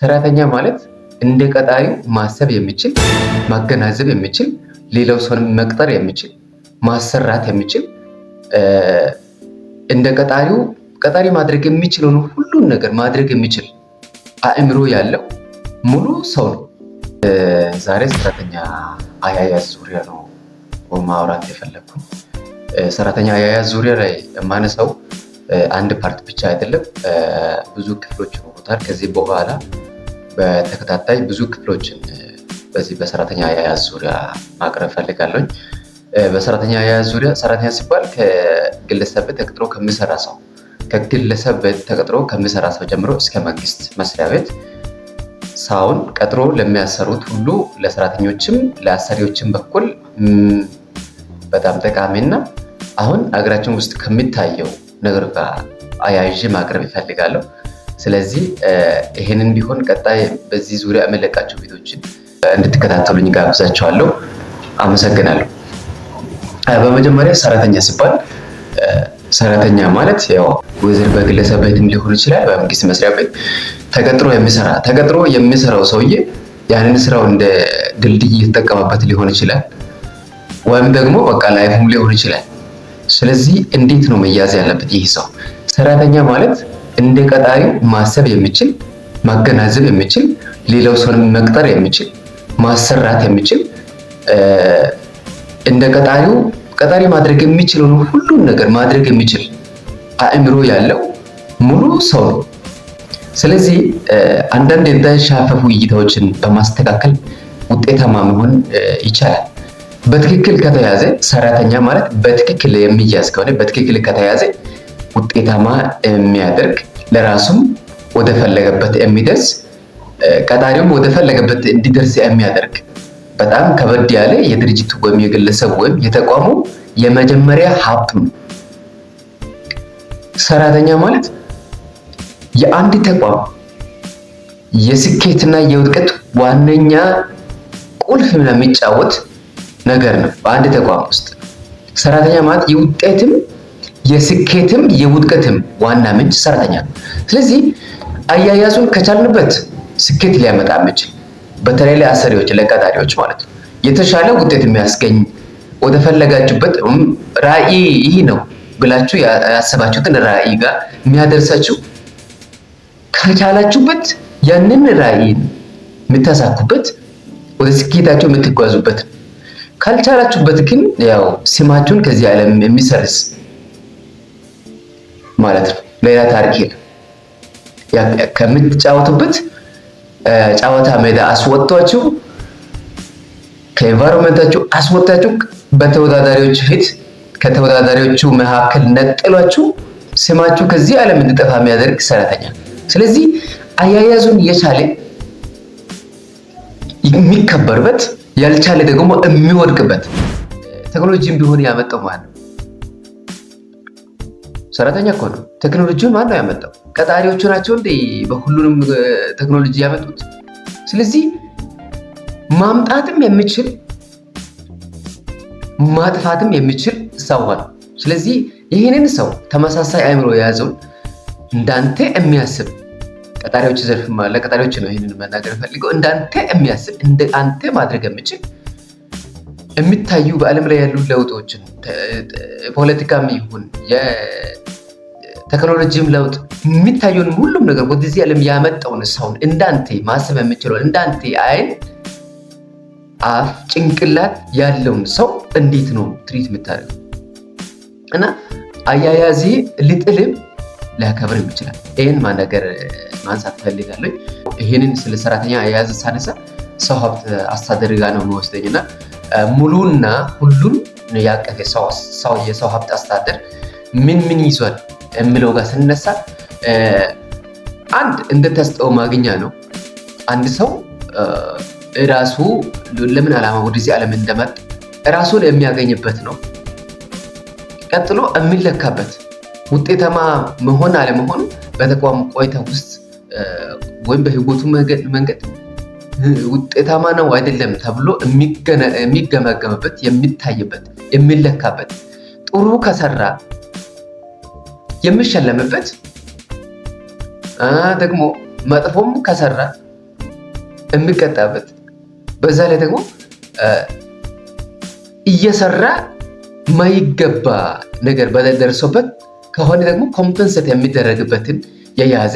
ሰራተኛ ማለት እንደ ቀጣሪው ማሰብ የሚችል ማገናዘብ የሚችል ሌላው ሰውን መቅጠር የሚችል ማሰራት የሚችል እንደ ቀጣሪው ቀጣሪ ማድረግ የሚችለውን ሁሉን ነገር ማድረግ የሚችል አእምሮ ያለው ሙሉ ሰው ነው። ዛሬ ሰራተኛ አያያዝ ዙሪያ ነው ማውራት የፈለኩት። ሰራተኛ አያያዝ ዙሪያ ላይ የማነሳው አንድ ፓርት ብቻ አይደለም፣ ብዙ ክፍሎች ይኖሩታል። ከዚህ በኋላ በተከታታይ ብዙ ክፍሎችን በዚህ በሰራተኛ አያያዝ ዙሪያ ማቅረብ ፈልጋለሁ። በሰራተኛ አያያዝ ዙሪያ ሰራተኛ ሲባል ከግለሰብ ተቀጥሮ ከሚሰራ ሰው ከግለሰብ ተቀጥሮ ከሚሰራ ሰው ጀምሮ እስከ መንግስት መስሪያ ቤት ሰውን ቀጥሮ ለሚያሰሩት ሁሉ ለሰራተኞችም ለአሰሪዎችም በኩል በጣም ጠቃሚና አሁን አገራችን ውስጥ ከሚታየው ነገር ጋር አያይዤ ማቅረብ ይፈልጋለሁ። ስለዚህ ይሄንን ቢሆን ቀጣይ በዚህ ዙሪያ የምለቃቸው ቪዲዮዎችን እንድትከታተሉኝ ጋብዛችኋለሁ። አመሰግናለሁ። በመጀመሪያ ሰራተኛ ሲባል ሰራተኛ ማለት ያው ወይዘር በግለሰብ ቤትም ሊሆን ይችላል፣ በመንግስት መስሪያ ቤት ተቀጥሮ የሚሰራው ሰውዬ ያንን ስራው እንደ ድልድይ እየተጠቀመበት ሊሆን ይችላል፣ ወይም ደግሞ በቃ ላይፉም ሊሆን ይችላል። ስለዚህ እንዴት ነው መያዝ ያለበት ይህ ሰው? ሰራተኛ ማለት እንደ ቀጣሪው ማሰብ የሚችል ማገናዘብ የሚችል ሌላው ሰውን መቅጠር የሚችል ማሰራት የሚችል እንደ ቀጣሪው ቀጣሪ ማድረግ የሚችለውን ሁሉን ነገር ማድረግ የሚችል አእምሮ ያለው ሙሉ ሰው ነው። ስለዚህ አንዳንድ የተሻፈፉ እይታዎችን በማስተካከል ውጤታማ መሆን ይቻላል። በትክክል ከተያዘ ሰራተኛ ማለት በትክክል የሚያዝ ከሆነ በትክክል ከተያዘ ውጤታማ የሚያደርግ ለራሱም ወደ ፈለገበት የሚደርስ ቀጣሪውም ወደ ፈለገበት እንዲደርስ የሚያደርግ በጣም ከበድ ያለ የድርጅቱ ወይም የግለሰብ ወይም የተቋሙ የመጀመሪያ ሀብት ነው። ሰራተኛ ማለት የአንድ ተቋም የስኬትና የውድቀት ዋነኛ ቁልፍ ሚና የሚጫወት ነገር ነው። በአንድ ተቋም ውስጥ ሰራተኛ ማለት የውጤትም የስኬትም የውድቀትም ዋና ምንጭ ሰራተኛ ነው። ስለዚህ አያያዙን ከቻልንበት ስኬት ሊያመጣ የሚችል በተለይ ለአሰሪዎች ለቀጣሪዎች ማለት ነው የተሻለ ውጤት የሚያስገኝ ወደ ፈለጋችሁበት ራዕይ ይህ ነው ብላችሁ ያሰባችሁትን ራዕይ ጋር የሚያደርሳችሁ ከቻላችሁበት ያንን ራዕይ የምታሳኩበት ወደ ስኬታችሁ የምትጓዙበት፣ ካልቻላችሁበት ግን ያው ስማችሁን ከዚህ ዓለም የሚሰርዝ ማለት ነው። ሌላ ታሪክ የለም። ከምትጫወቱበት ጨዋታ ሜዳ አስወጥቷችሁ ከኤንቫይሮንመንታችሁ አስወጥታችሁ በተወዳዳሪዎች ፊት ከተወዳዳሪዎቹ መካከል ነጥሏችሁ ስማችሁ ከዚህ ዓለም እንዲጠፋ የሚያደርግ ሰራተኛ። ስለዚህ አያያዙን የቻለ የሚከበርበት ያልቻለ ደግሞ የሚወድቅበት ቴክኖሎጂም ቢሆን ያመጣው ማለት ነው። ሰራተኛ እኮ ነው። ቴክኖሎጂውን ማን ነው ያመጣው? ቀጣሪዎቹ ናቸው እንዴ በሁሉንም ቴክኖሎጂ ያመጡት? ስለዚህ ማምጣትም የሚችል ማጥፋትም የሚችል ሰው ነው። ስለዚህ ይህንን ሰው ተመሳሳይ አእምሮ የያዘውን እንዳንተ የሚያስብ ቀጣሪዎች ዘርፍ ለቀጣሪዎች ነው ይህንን መናገር ፈልገው እንዳንተ የሚያስብ እንደ አንተ ማድረግ የሚችል የሚታዩ በዓለም ላይ ያሉ ለውጦችን ፖለቲካም ይሁን የቴክኖሎጂም ለውጥ የሚታየውን ሁሉም ነገር ወደዚህ ዓለም ያመጣውን ሰውን እንዳንተ ማሰብ የሚችለውን እንዳንተ አይን አፍ ጭንቅላት ያለውን ሰው እንዴት ነው ትሪት የምታደርገው? እና አያያዜ ሊጥልም ሊያከብርም ይችላል። ይህን ማንሳት ፈልጋለሁ። ይህንን ስለ ሰራተኛ አያያዝ ሳነሳ ሰው ሀብት አስተዳደር ጋር ነው የሚወስደኝና ሙሉና ሁሉን ያቀፈ የሰው ሀብት አስተዳደር ምን ይዟል የሚለው ጋር ስንነሳ አንድ እንደተስጠው ማግኛ ነው። አንድ ሰው ራሱ ለምን ዓላማ ወደዚህ ዓለም እንደመጣ ራሱን የሚያገኝበት ነው። ቀጥሎ የሚለካበት ውጤታማ መሆን አለመሆኑ በተቋም ቆይታ ውስጥ ወይም በህይወቱ መንገድ ውጤታማ ነው አይደለም ተብሎ የሚገመገምበት የሚታይበት የሚለካበት፣ ጥሩ ከሰራ የሚሸለምበት ደግሞ መጥፎም ከሰራ የሚቀጣበት በዛ ላይ ደግሞ እየሰራ ማይገባ ነገር በደረሰበት ከሆነ ደግሞ ኮምፐንሰት የሚደረግበትን የያዘ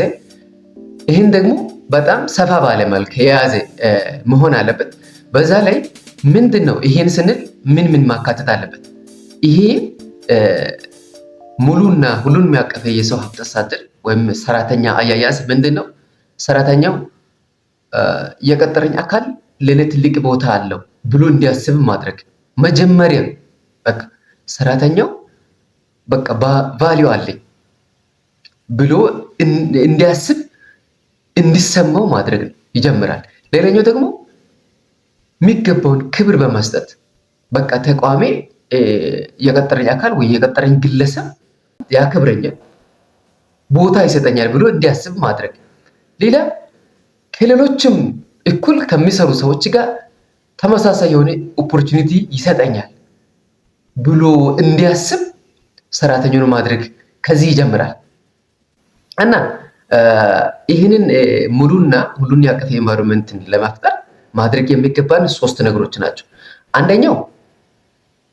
ይህን ደግሞ በጣም ሰፋ ባለ መልክ የያዘ መሆን አለበት። በዛ ላይ ምንድን ነው ይሄን ስንል ምን ማካተት አለበት? ይሄ ሙሉና ሁሉን የሚያቀፈ የሰው ሀብት አስተዳደር ወይም ሰራተኛ አያያዝ ምንድን ነው? ሰራተኛው የቀጠረኝ አካል ለእኔ ትልቅ ቦታ አለው ብሎ እንዲያስብ ማድረግ መጀመሪያ በቃ ሰራተኛው በቃ ቫሊዩ አለኝ ብሎ እንዲያስብ እንዲሰማው ማድረግ ይጀምራል። ሌላኛው ደግሞ የሚገባውን ክብር በመስጠት በቃ ተቋሜ የቀጠረኝ አካል ወይ የቀጠረኝ ግለሰብ ያከብረኛል፣ ቦታ ይሰጠኛል ብሎ እንዲያስብ ማድረግ። ሌላ ከሌሎችም እኩል ከሚሰሩ ሰዎች ጋር ተመሳሳይ የሆነ ኦፖርቹኒቲ ይሰጠኛል ብሎ እንዲያስብ ሰራተኛውን ማድረግ ከዚህ ይጀምራል እና ይህንን ሙሉና ሁሉን ያቀፈ ኤንቫይሮንመንትን ለመፍጠር ማድረግ የሚገባን 3 ነገሮች ናቸው። አንደኛው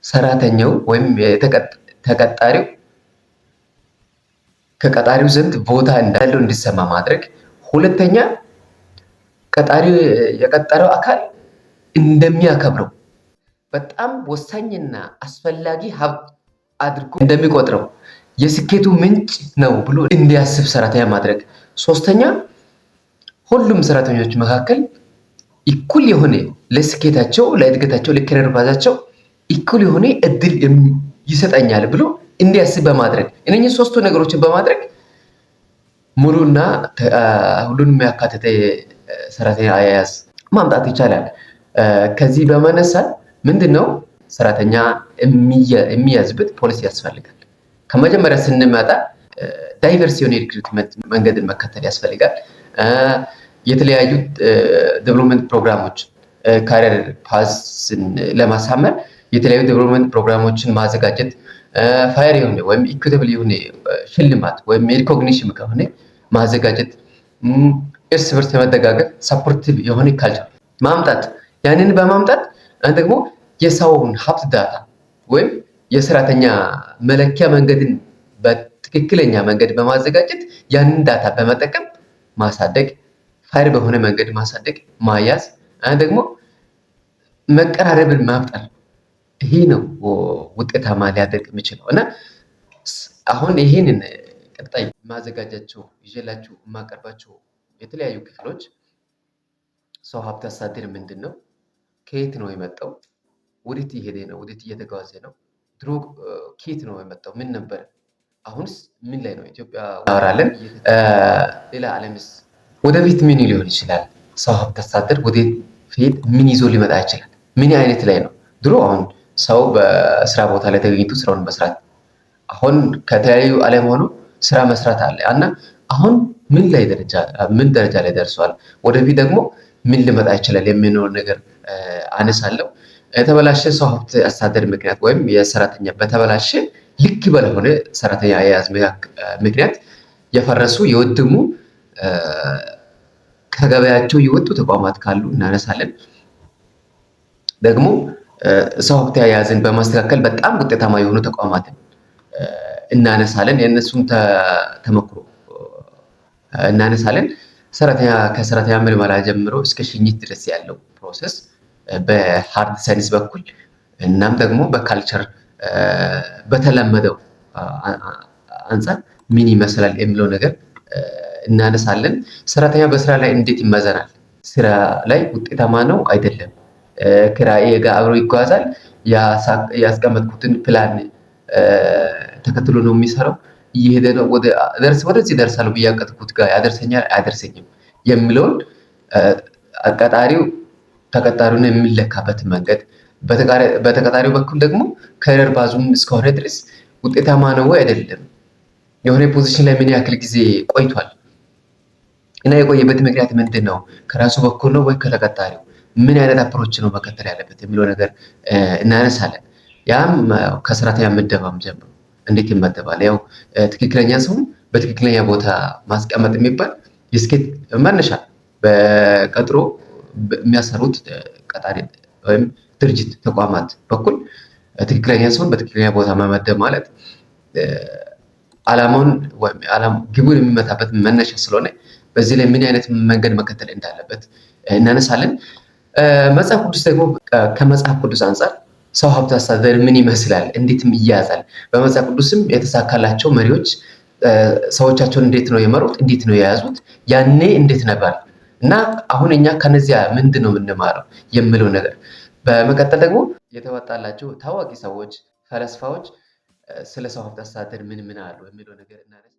ሰራተኛው ወይም ተቀጣሪው ከቀጣሪው ዘንድ ቦታ እንዳለው እንዲሰማ ማድረግ። ሁለተኛ የቀጠረው አካል እንደሚያከብረው በጣም ወሳኝና አስፈላጊ ሀብት አድርጎ እንደሚቆጥረው የስኬቱ ምንጭ ነው ብሎ እንዲያስብ ሰራተኛ ማድረግ። ሶስተኛ ሁሉም ሰራተኞች መካከል እኩል የሆነ ለስኬታቸው፣ ለእድገታቸው፣ ለከሪር ፓዛቸው እኩል የሆነ እድል ይሰጠኛል ብሎ እንዲያስብ በማድረግ እነኚህ 3 ነገሮችን በማድረግ ሙሉና ሁሉን የሚያካትተ ሰራተኛ አያያዝ ማምጣት ይቻላል። ከዚህ በመነሳት ምንድነው ሰራተኛ የሚያዝበት ፖሊሲ ያስፈልጋል። ከመጀመሪያ ስንመጣ ዳይቨርስ የሆነ ሪክሩትመንት መንገድን መከተል ያስፈልጋል። የተለያዩ ዴቨሎፕመንት ፕሮግራሞች ካሪየር ፓዝን ለማሳመር የተለያዩ ዴቨሎፕመንት ፕሮግራሞችን ማዘጋጀት፣ ፋየር የሆነ ወይም ኢኩዊታብል የሆነ ሽልማት ወይም ሪኮግኒሽን ከሆነ ማዘጋጀት፣ እርስ በርስ የመደጋገፍ ሰፖርቲቭ የሆነ ካልቸር ማምጣት። ያንን በማምጣት ደግሞ የሰውን ሀብት ዳታ ወይም የሰራተኛ መለኪያ መንገድን በትክክለኛ መንገድ በማዘጋጀት ያንን ዳታ በመጠቀም ማሳደግ፣ ፋይር በሆነ መንገድ ማሳደግ፣ ማያዝ፣ ደግሞ መቀራረብን ማፍጠር። ይሄ ነው ውጤታማ ሊያደርግ የሚችለው እና አሁን ይሄንን ቀጣይ ማዘጋጃቸው ይዤላችሁ የማቀርባቸው የተለያዩ ክፍሎች ሰው ሀብት አስተዳደር ምንድን ነው? ከየት ነው የመጣው? ወዴት እየሄደ ነው? ወዴት እየተጓዘ ነው? ድሮ ከየት ነው የመጣው? ምን ነበር? አሁንስ ምን ላይ ነው? ኢትዮጵያ እናወራለን። ሌላ ዓለምስ ወደፊት ምን ሊሆን ይችላል? ሰው ሀብት አስተዳደር ወደፊት ምን ይዞ ሊመጣ ይችላል? ምን አይነት ላይ ነው? ድሮ አሁን ሰው በስራ ቦታ ላይ ተገኝቶ ስራውን መስራት፣ አሁን ከተለያዩ ዓለም ሆኖ ስራ መስራት አለ እና አሁን ምን ደረጃ ላይ ደርሷል? ወደፊት ደግሞ ምን ሊመጣ ይችላል የሚኖር ነገር አነሳለሁ። የተበላሸ ሰው ሀብት አስተዳደር ምክንያት ወይም የሰራተኛ በተበላሸ ልክ ባልሆነ ሰራተኛ አያያዝ ምክንያት የፈረሱ የወደሙ ከገበያቸው የወጡ ተቋማት ካሉ እናነሳለን። ደግሞ ሰው ሀብት አያያዝን በማስተካከል በጣም ውጤታማ የሆኑ ተቋማትን እናነሳለን። የእነሱን ተሞክሮ እናነሳለን። ከሰራተኛ ምልመላ ጀምሮ እስከ ሽኝት ድረስ ያለው ፕሮሰስ በሃርድ ሳይንስ በኩል እናም ደግሞ በካልቸር በተለመደው አንፃር ምን ይመስላል የሚለው ነገር እናነሳለን። ሰራተኛ በስራ ላይ እንዴት ይመዘናል? ስራ ላይ ውጤታማ ነው አይደለም? ከራዕዬ ጋር አብሮ ይጓዛል? ያስቀመጥኩትን ፕላን ተከትሎ ነው የሚሰራው? እየሄደ ነው ወደዚህ ደርሳለሁ ብዬ ያቀድኩት ጋር ያደርሰኛል አያደርሰኝም የሚለውን ተቀጣሪውን የሚለካበት መንገድ፣ በተቀጣሪው በኩል ደግሞ ከሪየር ፓዙም እስከሆነ ድረስ ውጤታማ ነው ወይ አይደለም፣ የሆነ ፖዚሽን ላይ ምን ያክል ጊዜ ቆይቷል እና የቆየበት ምክንያት ምንድን ነው፣ ከራሱ በኩል ነው ወይ ከተቀጣሪው፣ ምን አይነት አፕሮች ነው መከተል ያለበት የሚለው ነገር እናነሳለን። ያም ከሰራተኛ ምደባም ጀምሮ እንዴት ይመደባል? ያው ትክክለኛ ሰውን በትክክለኛ ቦታ ማስቀመጥ የሚባል የስኬት መነሻ በቀጥሮ የሚያሰሩት ቀጣሪ ወይም ድርጅት ተቋማት በኩል ትክክለኛ ሰውን በትክክለኛ ቦታ መመደብ ማለት ዓላማውን ወይም ግቡን የሚመታበት መነሻ ስለሆነ በዚህ ላይ ምን አይነት መንገድ መከተል እንዳለበት እናነሳለን። መጽሐፍ ቅዱስ ደግሞ ከመጽሐፍ ቅዱስ አንጻር ሰው ሀብት አስተዳደር ምን ይመስላል፣ እንዴትም ይያዛል፣ በመጽሐፍ ቅዱስም የተሳካላቸው መሪዎች ሰዎቻቸውን እንዴት ነው የመሩት፣ እንዴት ነው የያዙት፣ ያኔ እንዴት ነበር እና አሁን እኛ ከነዚያ ምንድን ነው የምንማረው የምለው ነገር፣ በመቀጠል ደግሞ የተዋጣላቸው ታዋቂ ሰዎች ፈለስፋዎች ስለ ሰው ሀብት አስተዳደር ምን አሉ የሚለው ነገር እናነሳ።